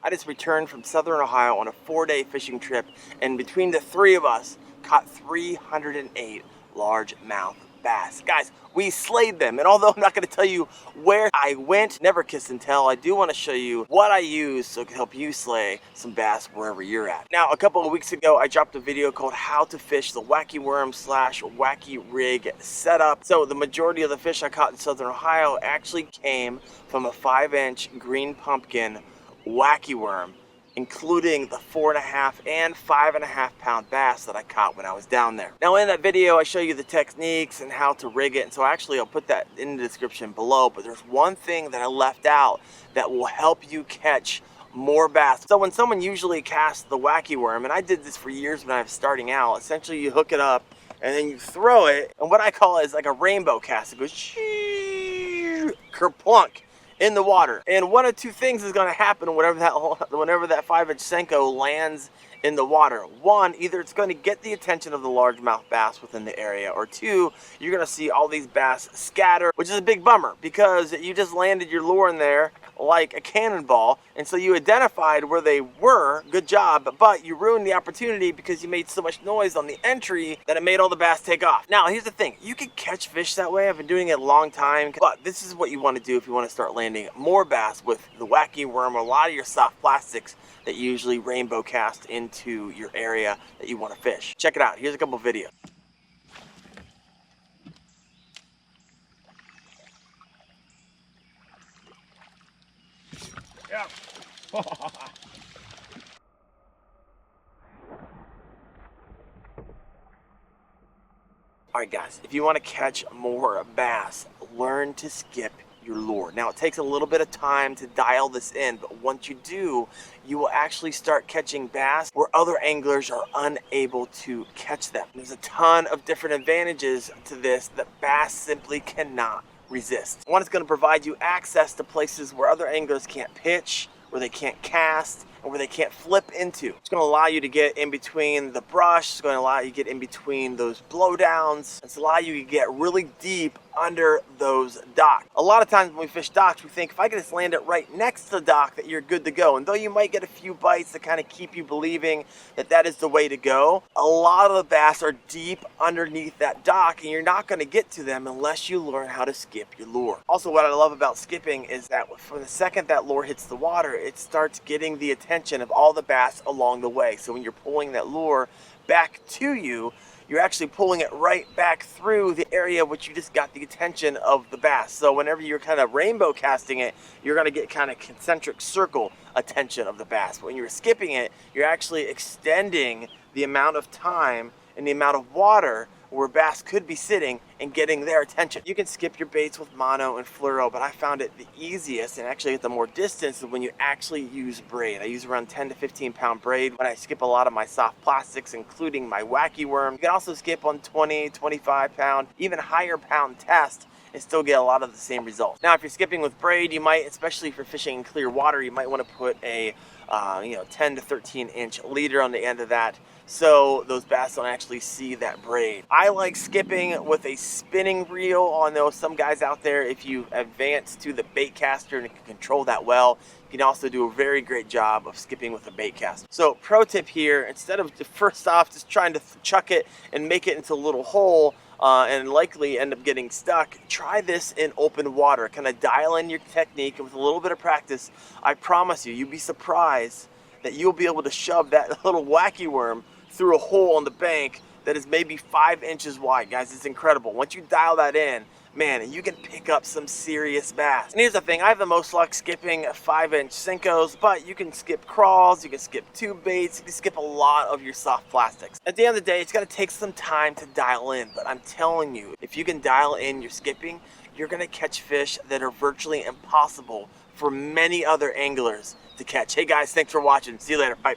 I just returned from Southern Ohio on a 4-day fishing trip, and between the three of us, caught 308 largemouth bass. Guys, we slayed them, and although I'm not going to tell you where I went, never kiss and tell, I do want to show you what I use so it can help you slay some bass wherever you're at. Now, a couple of weeks ago, I dropped a video called How to Fish the Wacky Worm / Wacky Rig Setup. So the majority of the fish I caught in Southern Ohio actually came from a 5-inch green pumpkin wacky worm, including the 4.5 and 5.5 pound bass that I caught when I was down there. Now in that video, I show you the techniques and how to rig it, and so actually I'll put that in the description below, but there's one thing that I left out that will help you catch more bass. So when someone usually casts the wacky worm, and I did this for years when I was starting out, essentially you hook it up and then you throw it, and what I call it is like a rainbow cast. It goes kerplunk in the water, and one of two things is going to happen whenever that 5-inch Senko lands in the water. One, either it's going to get the attention of the largemouth bass within the area, or two, you're going to see all these bass scatter, which is a big bummer because you just landed your lure in there like a cannonball, and so you identified where they were, good job, but you ruined the opportunity because you made so much noise on the entry that it made all the bass take off. Now here's the thing, you can catch fish that way. I've been doing it a long time, but this is what you want to do if you want to start landing more bass with the wacky worm or a lot of your soft plastics that you usually rainbow cast into your area that you want to fish. Check it out, here's a couple videos. Yeah. Alright guys, if you want to catch more bass, learn to skip your lure. Now it takes a little bit of time to dial this in, but once you do, you will actually start catching bass where other anglers are unable to catch them. There's a ton of different advantages to this that bass simply cannot resist. One, is going to provide you access to places where other anglers can't pitch, where they can't cast, and where they can't flip into. It's going to allow you to get in between the brush. It's going to allow you to get in between those blowdowns. It's allow you to get really deep under those docks. A lot of times when we fish docks, we think if I can just land it right next to the dock that you're good to go. And though you might get a few bites that kind of keep you believing that that is the way to go, a lot of the bass are deep underneath that dock, and you're not going to get to them unless you learn how to skip your lure. Also, what I love about skipping is that from the second that lure hits the water, it starts getting the attention of all the bass along the way. So when you're pulling that lure back to you, you're actually pulling it right back through the area which you just got the attention of the bass. So whenever you're kind of rainbow casting it, you're going to get kind of concentric circle attention of the bass. But when you're skipping it, you're actually extending the amount of time and the amount of water where bass could be sitting and getting their attention. You can skip your baits with mono and fluoro, but I found it the easiest and actually get the more distance when you actually use braid. I use around 10 to 15 pound braid when I skip a lot of my soft plastics, including my wacky worm. You can also skip on 20, 25 pound, even higher pound test, and still get a lot of the same results. Now, if you're skipping with braid, you might, especially if you're fishing in clear water, you might want to put a 10 to 13 inch leader on the end of that, so those bass don't actually see that braid. I like skipping with a spinning reel. I know some guys out there, if you advance to the bait caster and can control that well, you can also do a very great job of skipping with a bait caster. So pro tip here, instead of first off just trying to chuck it and make it into a little hole and likely end up getting stuck, try this in open water. Kind of dial in your technique, and with a little bit of practice, I promise you, you'll be surprised that you'll be able to shove that little wacky worm through a hole on the bank that is maybe 5 inches wide. Guys, it's incredible. Once you dial that in, man, you can pick up some serious bass. And here's the thing, I have the most luck skipping 5-inch Senkos, but you can skip crawls, you can skip tube baits, you can skip a lot of your soft plastics. At the end of the day, it's gonna take some time to dial in, but I'm telling you, if you can dial in your skipping, you're gonna catch fish that are virtually impossible for many other anglers to catch. Hey guys, thanks for watching. See you later. Bye.